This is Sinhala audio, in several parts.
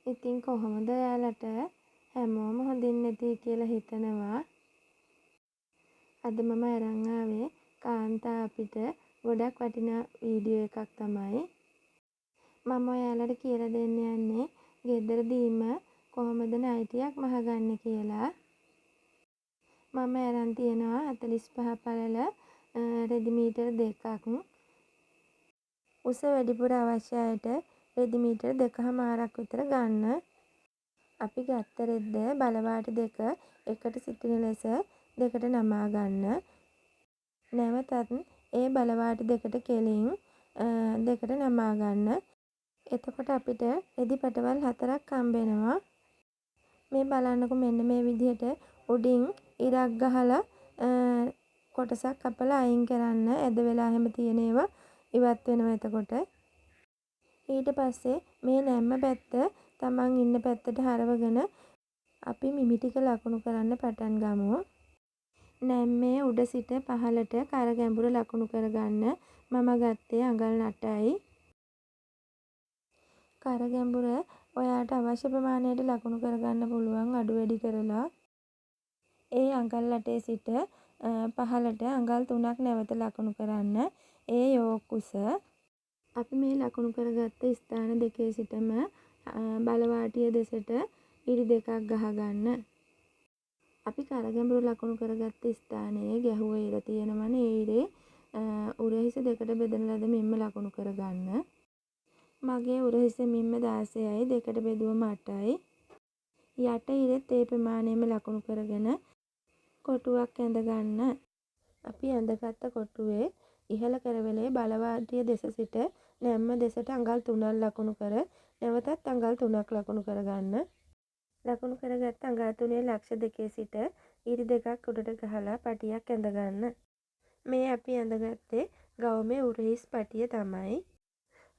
ඉතින් කොහොමද ඔයාලට හැමෝම හොඳින් නැති කියලා හිතනවා. අද මම අරන් ආවේ කාන්තා අපිට ගොඩක් වටිනා වීඩියෝ එකක් තමයි. මම ඔයාලට කියලා දෙන්න යන්නේ ගෙදරදීම කොහොමද නයිටියක් මහගන්නේ කියලා. මම අරන් තියනවා 45 පළල රෙදි මීටර 2ක්. උස වැඩිපුර අවශ්‍ය අයට රෙදි මීටර 2.5ක් විතර ගන්න. අපි ගත්ත රෙද්ද බලවාටි දෙක එකට සිටින ලෙස දෙකට නමා ගන්න. නැවතත් ඒ බලවාටි දෙකට කෙලින් දෙකට නමා ගන්න. එතකොට අපිට රෙදි පැටවල් 4ක් හම්බෙනවා. මේ බලන්නකො මෙන්න මේ විදිහට උඩින් ඉරක් ගහලා කොටසක් කපලා අයින් කරන්න. ඇද වෙලා හැම තියෙන ඒවා ඉවත් වෙනවා එතකොට. ඊට පස්සේ මේ නැම්ම පැත්ත තමන් ඉන්න පැත්තට හරවගෙන අපි මිමි ටික ලකුණු කරන්න පටන් ගමු. නැම්මේ උඩ සිට පහළට කර ගැඹුර ලකුණු කරගන්න. මම ගත්තේ අඟල් 8යි. කර ගැඹුර ඔයාට අවශ්‍ය ප්‍රමාණයට ලකුණු කරගන්න පුළුවන් අඩු වැඩි කරලා. ඒ අඟල් 8 සිට පහළට අඟල් 3ක් නැවත ලකුණු කරන්න. ඒ යෝක් උස. අපි මේ ලකුණු කරගත්ත ස්ථාන දෙකේ සිටම බලවාටිය දෙසට ඉරි දෙකක් ගහගන්න. අපි කරගැඹුරු ලකුණු කරගත්ත ස්ථානයේ ගැහුව ඉර තියෙනවනේ ඒ ඉරේ උරහිස දෙකට බෙදන ලද මිම්ම ලකුණු කරගන්න. මගේ උරහිස මිම්ම 16යි දෙකට බෙදුවම 8යි. යට ඉරෙත් ඒ ප්‍රමාණයම ලකුණු කරගෙන කොටුවක් ඇඳ ගන්න. අපි ඇඳගත්ත කොටුවේ ඉහළ කරවලේ බලවාටිය දෙස සිට නැම්ම දෙසට අඟල් 3ක් ලකුණු කර නැවතත් අඟල් 3ක් ලකුණු කරගන්න. ලකුණු කරගත්ත අඟල් 3 ලක්ෂ දෙකේ සිට ඉරි දෙකක් උඩට ගහලා පටියක් ඇඳ ගන්න. මේ අපි ඇඳගත්තේ ගවුමේ උරහිස් පටිය තමයි.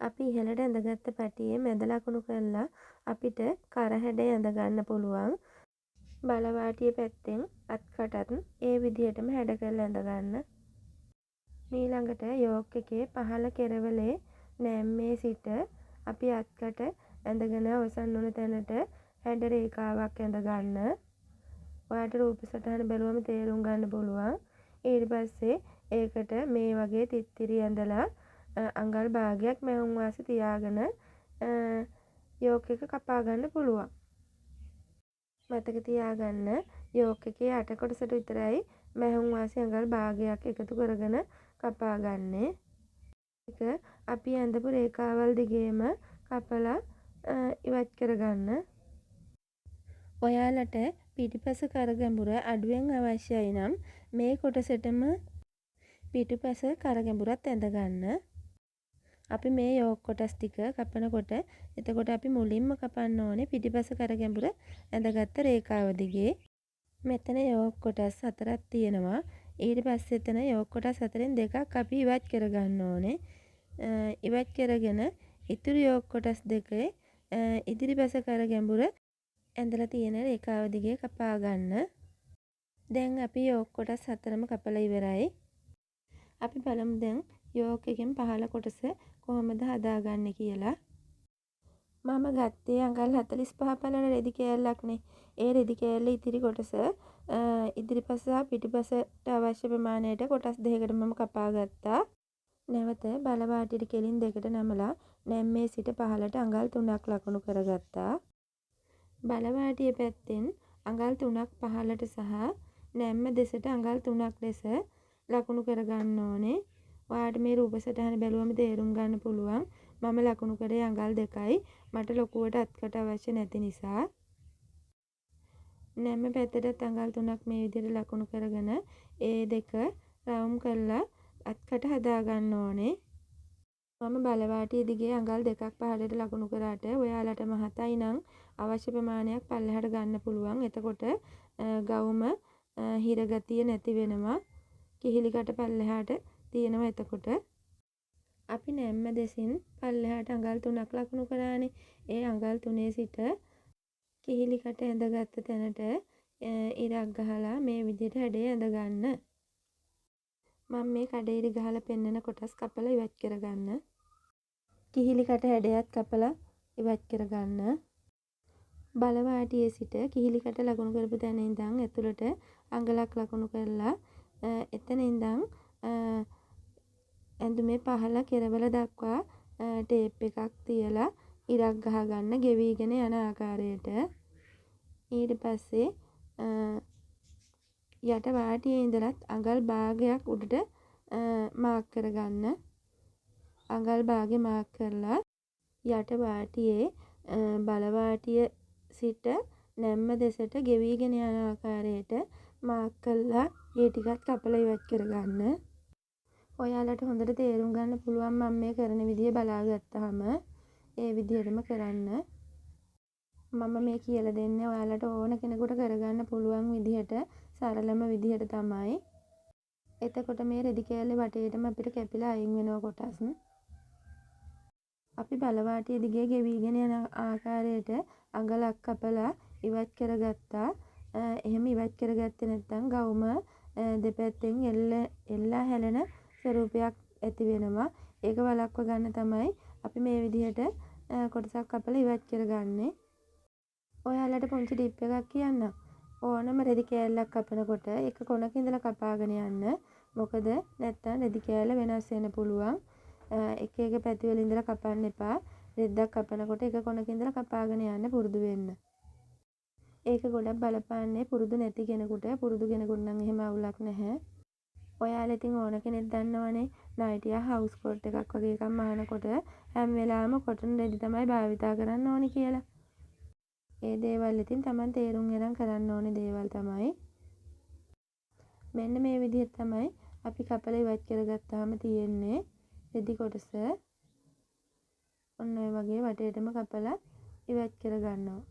අපි ඉහළට ඇඳගත්ත පටියේ මැද ලකුණු කරලා අපිට කර හැඩය ඇඳ ගන්න පුළුවන්. බලවාටිය පැත්තෙන් අත්කටත් ඒ විදිහටම හැඩ කරලා ඇඳ ගන්න. ඊළඟට යෝක් එකේ පහළ කෙරවලේ නැම්මේ සිට අපි අත්කට ඇඳගෙන අවසන් වන තැනට හැඩ රේඛාවක් ඇඳ ගන්න. ඔයාලට රූප සටහන බැලුවම තේරුම් ගන්න පුළුවන්. ඊට පස්සේ ඒකට මේ වගේ තිත්තිරි ඇඳලා අඟල් භාගයක් මැහුම් වාසි තියාගෙන යෝක් එක කපා ගන්න පුළුවන්. මතක තියාගන්න යෝක් එකේ යට කොටසට විතරයි මැහුම් වාසි අඟල් භාගයක් එකතු කරගෙන කපා ගන්නේ. ඒක අපි ඇඳපු රේඛාවල් දිගේම කපලා ඉවත් කරගන්න. ඔයාලට පිටිපස කර ගැඹුර අඩුවෙන් අවශ්‍යයි නම් මේ කොටසටම පිටිපස කර ගැඹුරත් ඇඳ ගන්න. අපි මේ යෝක් කොටස් ටික කපනකොට එතකොට අපි මුලින්ම කපන්න ඕනේ පිටිපස කර ගැඹුර ඇඳගත්ත රේඛාව දිගේ. මෙතන යෝක් කොටස් 4ක් තියෙනවා. ඊට පස්සේ එතන යෝක් කොටස් 4න් දෙකක් අපි ඉවත් කරගන්න ඕනේ. ඉවත් කරගෙන ඉතුරු යෝක් කොටස් දෙකේ ඉදිරිපස කර ගැඹුර ඇඳලා තියෙන රේඛාව දිගේ කපා ගන්න. දැන් අපි යෝක් කොටස් 4ම කපලා ඉවරයි. අපි බලමු දැන් යෝක් එකෙන් පහළ කොටස කොහොමද හදාගන්නේ කියලා. මම ගත්තේ අඟල් 45 පළල රෙදි කෑල්ලක්නේ. ඒ රෙදි කෑල්ල ඉතිරි කොටස ඉදිරිපස සහ පිටිපසට අවශ්‍ය ප්‍රමාණයට කොටස් දෙකකට මම කපා ගත්තා. නැවත බලවාටියට කෙලින් දෙකට නමලා නැම්මේ සිට පහළට අඟල් 3ක් ලකුණු කරගත්තා. බලවාටිය පැත්තෙන් අඟල් 3ක් පහළට සහ නැම්ම දෙසට අඟල් 3ක් ලෙස ලකුණු කරගන්න ඕනේ. ඔයාලට මේ රූප සටහන බැලුවම තේරුම් ගන්න පුළුවන්. මම ලකුණු කරේ අඟල් 2යි. මට ලොකුවට අත්කට අවශ්‍ය නැති නිසා. නැම්ම පැත්තටත් අඟල් 3ක් මේ විදිහට ලකුණු කරගෙන ඒ දෙක රවුම් කරලා අත්කට හදා ගන්න ඕනේ. මම බලවාටිය දිගේ අඟල් 2ක් පහළට ලකුණු කරාට ඔයාලට මහතයි නම් අවශ්‍ය ප්‍රමාණයක් පල්ලෙහාට ගන්න පුළුවන්. එතකොට ගවුම හිරගතිය නැති වෙනවා. කිහිලිකට පල්ලෙහාට තියෙනවා. එතකොට අපි නැම්ම දෙසින් පල්ලෙහාට අඟල් 3ක් ලකුණු කරානේ. ඒ අඟල් 3 සිට කිහිලිකට ඇඳගත්ත තැනට ඉරක් ගහලා මේ විදිහට හැඩය ඇඳ ගන්න. මම මේ කඩේරි ගහලා පෙන්නන කොටස් කපලා ඉවත් කරගන්න. කිහිලිකට හැඩයත් කපලා ඉවත් කරගන්න. බලවාටියේ සිට කිහිලිකට ලකුණු කරපු තැන ඉඳන් ඇතුළට අඟලක් ලකුණු කරලා එතන ඉඳන් ඇඳුමේ පහළ කෙරවල දක්වා ටේප් එකක් තියලා ඉරක් ගහගන්න ගෙවිගෙන යන ආකාරයට. ඊට පස්සේ යට වාටියේ ඉඳලත් අඟල් භාගයක් උඩට මාක් කරගන්න. අඟල් භාගෙ මාක් කරලා යට වාටියේ බලවාටිය සිට නැම්ම දෙසට ගෙවිගෙන යන ආකාරයට මාක් කරලා ඒ ටිකත් කපලා ඉවත් කරගන්න. ඔයාලට හොඳට තේරුම් ගන්න පුළුවන් මම මේ කරන විදිය බලාගත්තාම ඒ විදිහටම කරන්න. මම මේ කියලා දෙන්නේ ඔයාලට ඕන කෙනෙකුට කරගන්න පුළුවන් විදිහට සරලම විදිහට තමයි. එතකොට මේ රෙදි කෑල්ලේ වටේටම අපිට කැපිලා අයින් වෙනවා කොටස්. අපි බලවාටිය දිගේ ගෙවිගෙන යන ආකාරයට අඟලක් කපලා ඉවත් කරගත්තා. එහෙම ඉවත් කරගත්තේ නැත්නම් ගවුම දෙපැත්තෙන් එල්ලා හැලෙන ස්වරූපයක් ඇති වෙනවා. ඒක වළක්ව ගන්න තමයි අපි මේ විදිහට කොටසක් කපලා ඉවත් කරගන්නේ. ඔයාලට පුංචි ටිප් එකක් කියන්නම්. ඕනම රෙදි කෑල්ලක් කපනකොට එක කොනක ඉඳලා කපාගෙන යන්න. මොකද නැත්තම් රෙදි කෑල්ල වෙනස් වෙන්න පුළුවන්. එක එක පැති වල ඉඳලා කපන්න එපා. රෙද්දක් කපනකොට එක කොනක ඉඳලා කපාගෙන යන්න පුරුදු වෙන්න. ඒක ගොඩක් බලපාන්නේ පුරුදු නැති කෙනෙකුට. පුරුදු කෙනෙකුට නම් එහෙම අවුලක් නැහැ. ඔයාලා ඉතින් ඕන කෙනෙක් දන්නවනේ නයිටියා හවුස් කෝට් එකක් වගේ එකක් මහනකොට හැම වෙලාවෙම කොටන් රෙදි තමයි භාවිතා කරන්න ඕනි කියලා. ඒ දේවල් ඉතින් Taman තේරුම් අරන් කරන්න ඕනේ දේවල් තමයි. මෙන්න මේ විදිහට තමයි අපි කපලා ඉවත් කරගත්තාම තියෙන්නේ රෙදි කොටස. ඔන්න ඔය වගේ වටේටම කපලා ඉවත් කරගන්නවා.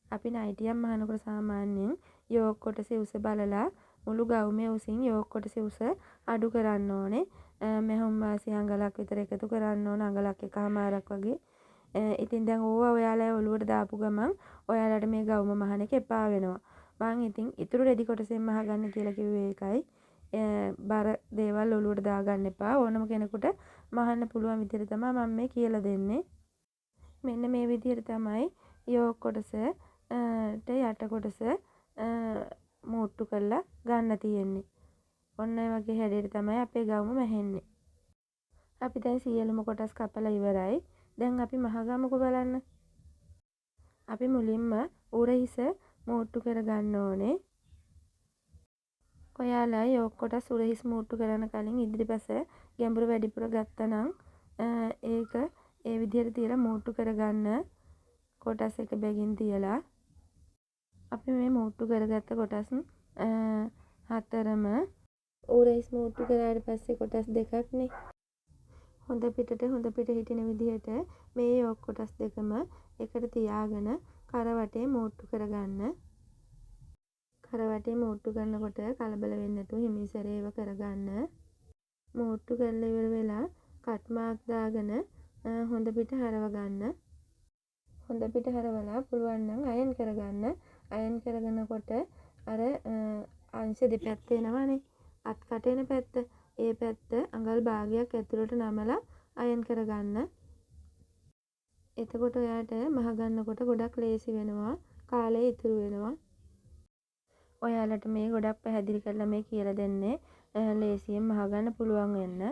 අපි නයිටියක් මහනකොට සාමාන්‍යයෙන් යෝග් කොටසේ උස බලලා මුළු ගවුමේ උසින් යෝග් කොටසේ උස අඩු කරන්න ඕනේ. මෙහොම් වාසි අඟලක් විතර එකතු කරන්න ඕන. අඟලක් එකමාරක් වගේ. ඉතින් දැන් ඕවා ඔයාලා ඔලුවට දාපු ගමන් ඔයාලට මේ ගවුම මහන එක එපා වෙනවා. මං ඉතින් ඉතුරු රෙදි කොටසෙන් මහගන්න කියලා කිව්වේ ඒකයි. බර දේවල් ඔලුවට දාගන්න එපා. ඕනම කෙනෙකුට මහන්න පුළුවන් විදිහට තමයි මම මේ කියලා දෙන්නේ. මෙන්න මේ විදිහට තමයි යෝග් කොටස යට කොටස මූට්ටු කරලා ගන්න තියෙන්නේ. ඔන්න ඔය වගේ හැඩයට තමයි අපේ ගවුම මැහෙන්නේ. අපි දැන් සියලුම කොටස් කපලා ඉවරයි. දැන් අපි මහගමුකෝ බලන්න. අපි මුලින්ම උරහිස මූට්ටු කරගන්න ඕනේ. ඔයාලා යෝග් කොටස් උරහිස මූට්ටු කරන කලින් ඉදිරිපස ගැඹුරු වැඩිපුර ගත්තා නම් ඒක ඒ විදිහට තියලා මූට්ටු කරගන්න. කොටස් එක බැගින් තියලා අපි මේ මූට්ටු කරගත්ත කොටස් හතරම උරහිස මූට්ටු කරාට පස්සේ කොටස් දෙකක්නේ. හොඳ පිට හිටින විදිහට මේ යෝග් කොටස් දෙකම එකට තියාගෙන කරවටේ මූට්ටු කරගන්න. කරවටේ මූට්ටු කරනකොට කලබල වෙන්නේ නැතුව හිමිසරේ ඒව කරගන්න. මූට්ටු කරලා ඉවර වෙලා කට් මාක් දාගෙන හොඳ පිට හරව ගන්න. හොඳ පිට හරවලා පුළුවන් නම් අයන් කරගන්න. අයන් කරගෙනකොට අර අංශ දෙපැත්ත එනවනේ. අත් කට එන පැත්ත. ඒ පැත්ත අඟල් භාගයක් ඇතුළට නමලා අයන් කරගන්න. එතකොට ඔයාට මහ ගන්නකොට ගොඩක් ලේසි වෙනවා. කාලය ඉතුරු වෙනවා. ඔයාලට මේ ගොඩක් පැහැදිලි කරලා මේ කියලා දෙන්නේ ලේසියෙන් මහ ගන්න පුළුවන් වෙන්න.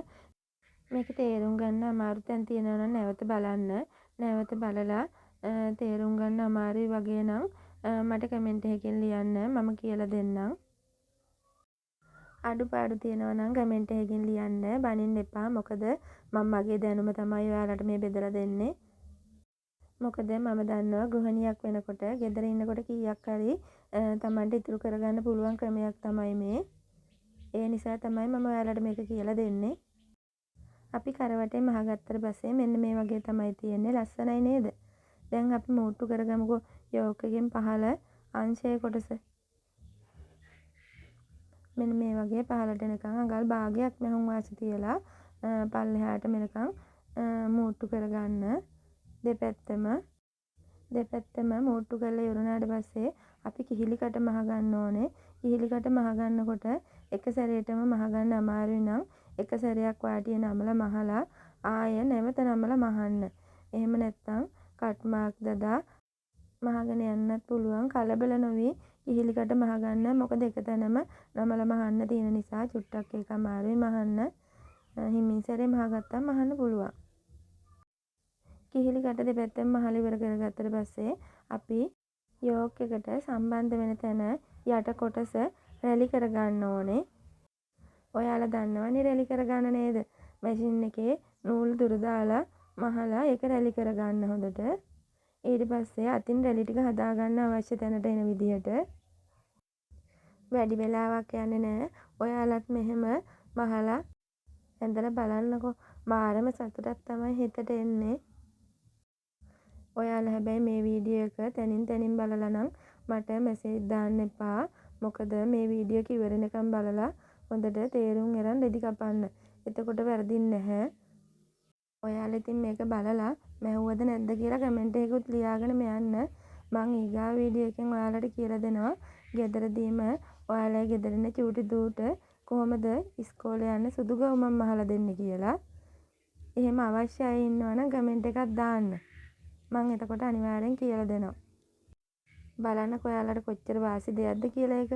මේක තේරුම් ගන්න අමාරු තැන් තියෙනවා නම් නැවත බලන්න. නැවත බලලා තේරුම් ගන්න අමාරුයි වගේ නම් මට කමෙන්ට් එකකින් ලියන්න. මම කියලා දෙන්නම්. අඩුපාඩු තියෙනවා නම් කමෙන්ට් එකකින් ලියන්න. බනින්න එපා. මොකද මම මගේ දැනුම තමයි ඔයාලට මේ බෙදලා දෙන්නේ. මොකද මම දන්නවා ගෘහණියක් වෙනකොට ගෙදර ඉන්නකොට කීයක් හරි Tamanට ඉතුරු කරගන්න පුළුවන් ක්‍රමයක් තමයි මේ. ඒ නිසා තමයි මම ඔයාලට මේක කියලා දෙන්නේ. අපි කරවටේ මහ ගත්තට පස්සේ මෙන්න මේ වගේ තමයි තියෙන්නේ. ලස්සනයි නේද? දැන් අපි මූට්ටු කරගමුකෝ යෝග් එකෙන් පහළ අංශයේ කොටස. මෙන්න මේ වගේ පහළට එනකන් අඟල් භාගයක් මෙහුම් වාසි තියලා පල්ලෙහාට මෙනකන් මූට්ටු කරගන්න. දෙපැත්තම මූට්ටු කරලා ඉවරනාට පස්සේ අපි කිහිලිකට මහ ගන්න ඕනේ. කිහිලිකට මහ ගන්නකොට එක සැරේටම මහ ගන්න අමාරුයි නම් එක සැරයක් වාටිය නමලා මහලා ආය නැවත නමලා මහන්න. එහෙම නැත්නම් කට් මාක් දදා මහගෙන යන්නත් පුළුවන්. කලබල නොවී කිහිලිකට මහගන්න. මොකද එක තැනම නමල මහන්න තියෙන නිසා චුට්ටක් ඒක අමාරුයි මහන්න. හිමින් සැරේ මහගත්තම මහන්න පුළුවන්. කිහිලිකට දෙපැත්තෙම මහලා ඉවර කරගත්තට පස්සේ අපි යෝක් එකට සම්බන්ධ වෙන තැන යට කොටස රැලි කරගන්න ඕනේ. ඔයාලා දන්නවනේ රැලි කරගන්න නේද? මැෂින් එකේ නූල් තුර දාලා මහලා ඒක රැලි කරගන්න හොඳට. ඊට පස්සේ අතින් රැලි ටික හදාගන්න අවශ්‍ය තැනට එන විදිහට. වැඩි වෙලාවක් යන්නේ නැහැ. ඔයාලත් මෙහෙම මහලා ඇඳලා බලන්නකෝ. මාරම සතුටක් තමයි හිතට එන්නේ. ඔයාලා හැබැයි මේ වීඩියෝ එක තැනින් තැනින් බලලා නම් මට මැසේජ් දාන්න එපා. මොකද මේ වීඩියෝ එක ඉවර වෙනකම් බලලා හොඳට තේරුම් අරන් රෙදි කපන්න. එතකොට වැරදින්නේ නැහැ. ඔයාලා ඉතින් මේක බලලා මැහුවද නැද්ද කියලා කමෙන්ට් එකකුත් ලියාගෙන යන්න. මං ඊගා වීඩියෝ එකෙන් ඔයාලට කියලා දෙනවා. ගෙදරදීම ඔයාලගේ ගෙදර ඉන්න චූටි දූට කොහොමද ඉස්කෝලේ යන්න සුදු ගවුමක් මහලා දෙන්නේ කියලා. එහෙම අවශ්‍ය අය ඉන්නවනම් කමෙන්ට් එකක් දාන්න. මං එතකොට අනිවාර්යෙන් කියලා දෙනවා. බලන්නකෝ ඔයාලට කොච්චර වාසි දෙයක්ද කියලා ඒක.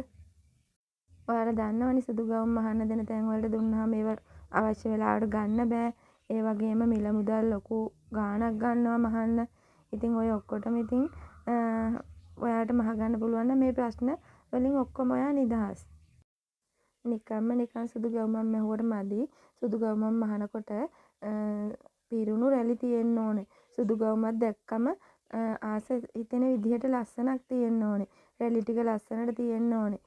ඔයාලා දන්නවනේ සුදු ගවුම් මහන්න දෙන තැන් වලට දුන්නාම ඒව අවශ්‍ය වෙලාවට ගන්න බෑ. ඒ වගේම මිල මුදල් ලොකු ගාණක් ගන්නවා මහන්න. ඉතින් ඔය ඔක්කොටම ඉතින් ඔයාලට මහගන්න පුළුවන් නම් මේ ප්‍රශ්න වලින් ඔක්කොම ඔයා නිදහස්. නිකන් සුදු ගවුමක් මැහුවට මදි. සුදු ගවුමක් මහනකොට පිරුණු රැලි තියෙන්න ඕනේ. සුදු ගවුමක් දැක්කම ආස හිතෙන විදිහට ලස්සනක් තියෙන්න ඕනේ. රැලි ටික ලස්සනට තියෙන්න ඕනේ.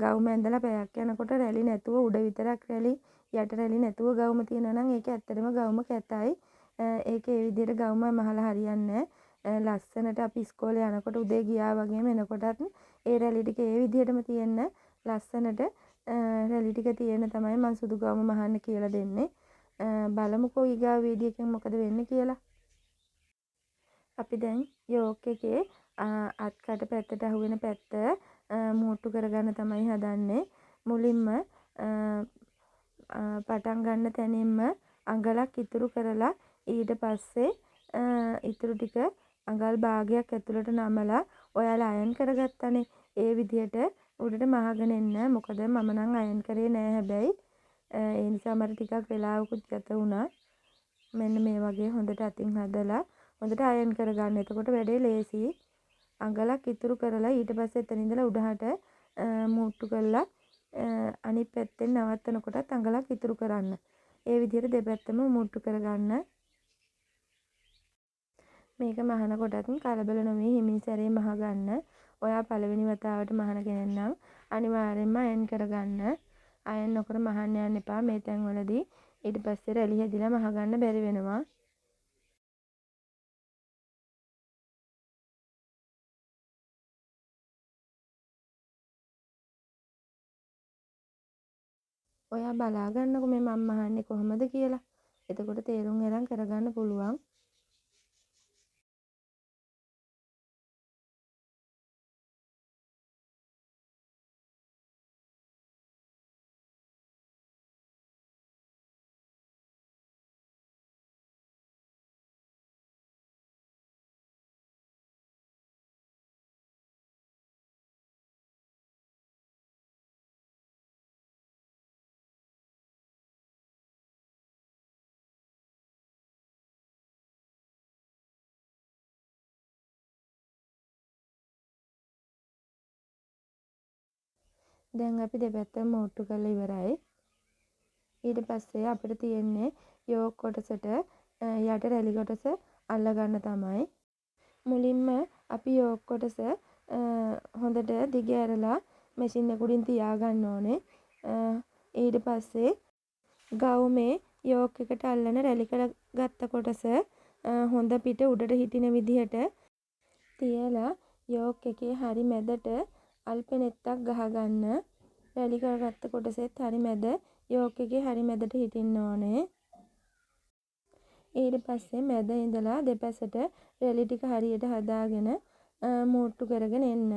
ගවුම ඇඳලා පැයක් යනකොට රැලි නැතුව උඩ විතරක් රැලි යට රැලි නැතුව ගවුම තියෙනවා නම් ඒක ඇත්තටම ගවුම කැතයි. ඒක ඒ විදිහට ගවුම මහලා හරියන්නේ නැහැ. ලස්සනට අපි ඉස්කෝලේ යනකොට උදේ ගියා වගේම එනකොටත් ඒ රැලි ටික ඒ විදිහටම තියෙන්න ලස්සනට රැලි ටික තියෙන තමයි මම සුදු ගවුම මහන්න කියලා දෙන්නේ. බලමුකෝ ඊගා වීඩියෝ එකෙන් මොකද වෙන්නේ කියලා. අපි දැන් යෝක් එකේ අත්කට පැත්තට අහුවෙන පැත්ත මූට්ටු කරගන්න තමයි හදන්නේ. මුලින්ම පටන් ගන්න තැනින්ම අඟලක් ඉතුරු කරලා ඊට පස්සේ ඉතුරු ටික අඟල් භාගයක් ඇතුළට නමලා ඔයාලා අයන් කරගත්තනේ. ඒ විදිහට උඩට මහගෙන එන්න. මොකද මම නම් අයන් කරේ නෑ හැබැයි. ඒ නිසා මට ටිකක් වෙලාවකුත් ගත වුණා. මෙන්න මේ වගේ හොඳට අතින් හදලා හොඳට අයන් කරගන්න. එතකොට වැඩේ ලේසියි. අඟලක් ඉතුරු කරලා ඊට පස්සේ එතන ඉඳලා උඩහට මූට්ටු කරලා අනිත් පැත්තෙන් නවත්තනකොටත් අඟලක් ඉතුරු කරන්න. ඒ විදිහට දෙපැත්තම මූට්ටු කරගන්න. මේක මහනකොටත් කලබල නොවී හිමින් සැරේ මහගන්න. ඔයා පළවෙනි වතාවට මහන කෙනෙක් නම් අනිවාර්යෙන්ම අයන් කරගන්න. අයන් නොකර මහන්න යන්න එපා මේ තැන්වලදී. ඊට පස්සේ රැලි හැදිලා මහගන්න බැරි වෙනවා. ඔයා බලා ගන්නකො මේ මම මහන්නේ කොහොමද කියලා. එතකොට තේරුම් අරන් කරගන්න පුළුවන්. දැන් අපි දෙපැත්තම මූට්ටු කරලා ඉවරයි. ඊට පස්සේ අපිට තියෙන්නේ යෝක් කොටසට යට රැලි කොටස අල්ලගන්න තමයි. මුලින්ම අපි යෝක් කොටස හොඳට දිග ඇරලා මැෂින් එක උඩින් තියාගන්න ඕනේ. ඊට පස්සේ ගවුමේ යෝක් එකට අල්ලන රැලි කරගත්ත කොටස හොඳ පිට උඩට හිටින විදිහට තියලා යෝක් එකේ හරි මැදට අල්පෙනෙත්තක් ගහගන්න. රැලි කරගත්ත කොටසෙත් හරි මැද යෝක් එකේ හරි මැදට හිටින්න ඕනේ. ඊට පස්සේ මැද ඉඳලා දෙපැසට රැලි ටික හරියට හදාගෙන මූට්ටු කරගෙන එන්න.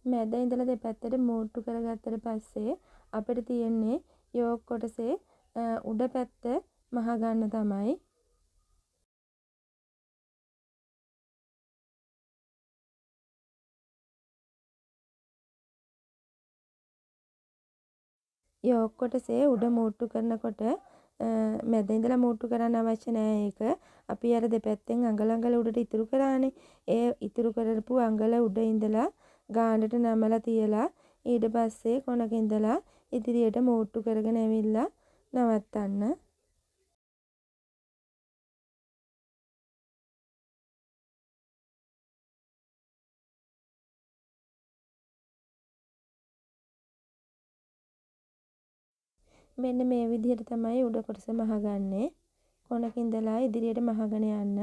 මැද ඉඳලා දෙපැත්තට මූට්ටු කරගත්තට පස්සේ අපිට තියෙන්නේ යෝක් කොටසේ උඩ පැත්ත මහගන්න තමයි. යෝක් කොටසේ උඩ මූට්ටු කරනකොට මැද ඉඳලා මූට්ටු කරන්න අවශ්‍ය නෑ ඒක. අපි අර දෙපැත්තෙන් අඟල උඩට ඉතුරු කරානේ. ඒ ඉතුරු කරපු අඟල උඩ ඉඳලා ගානට නමලා තියලා ඊට පස්සේ කොනක ඉඳලා ඉදිරියට මූට්ටු කරගෙන ඇවිල්ලා නවත්තන්න. මෙන්න මේ විදිහට තමයි උඩ කොටස මහගන්නේ. කොනක ඉඳලා ඉදිරියට මහගෙන යන්න.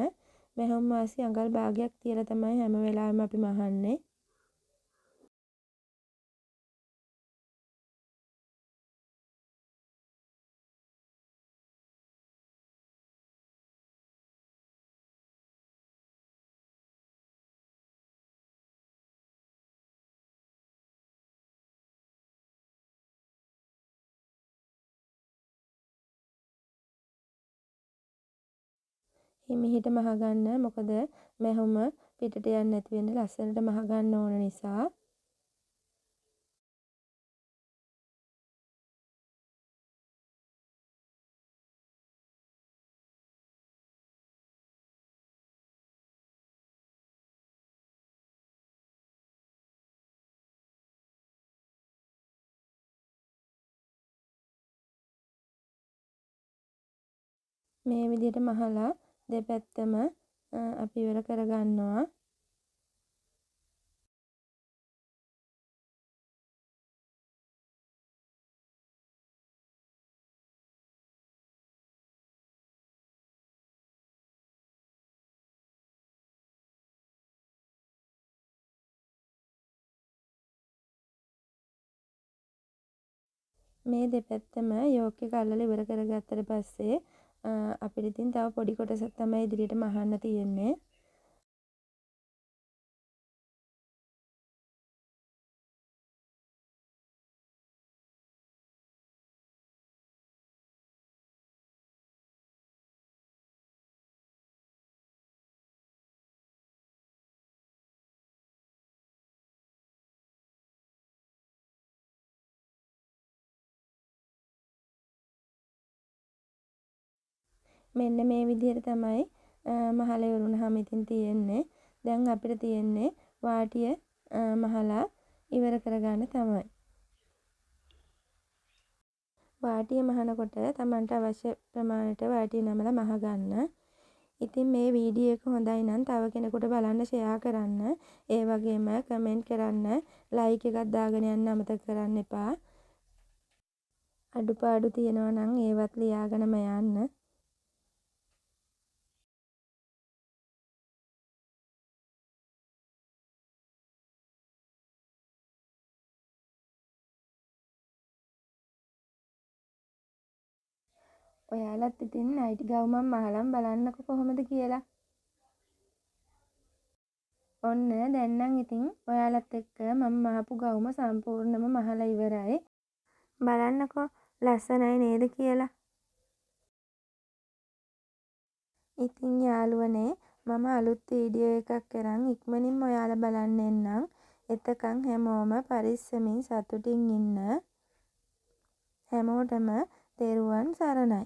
මැහුම් මාසි අඟල් භාගයක් තියලා තමයි හැම වෙලාවෙම අපි මහන්නේ. හිමිහිට මහගන්න. මොකද මැහුම පිටට යන්නේ නැති වෙන්න ලස්සනට මහගන්න ඕන නිසා. මේ විදිහට මහලා දෙපැත්තම අපි ඉවර කරගන්නවා. මේ දෙපැත්තම යෝක් එක අල්ලලා ඉවර කරගත්තට පස්සේ අපිට ඉතින් තව පොඩි කොටසක් තමයි ඉදිරියට මහන්න තියෙන්නේ. මෙන්න මේ විදිහට තමයි මහලා ඉවරුනහම ඉතින් තියෙන්නේ. දැන් අපිට තියෙන්නේ වාටිය මහලා ඉවර කරගන්න තමයි. වාටිය මහනකොට Tamanට අවශ්‍ය ප්‍රමාණයට වාටිය නමලා මහගන්න. ඉතින් මේ වීඩියෝ එක හොඳයි නම් තව කෙනෙකුට බලන්න ෂෙයා කරන්න. ඒ වගේම කමෙන්ට් කරන්න, ලයික් එකක් දාගෙන යන්න අමතක කරන්න එපා. අඩුපාඩු තියෙනවා නම් ඒවත් ලියාගෙනම යන්න. ඔයාලත් ඉතින් නයිටි ගවුමක් මහලම බලන්නකෝ කොහොමද කියලා. ඔන්න දැන් නම් ඉතින් ඔයාලත් එක්ක මම මහපු ගවුම සම්පූර්ණයෙන්ම මහලා ඉවරයි. බලන්නකෝ ලස්සනයි නේද කියලා. ඉතින් යාළුවනේ මම අලුත් වීඩියෝ එකක් කරන් ඉක්මනින්ම ඔයාලා බලන්න එන්නම්. එතකන් හැමෝම පරිස්සමින් සතුටින් ඉන්න. හැමෝටම තෙරුවන් සරණයි.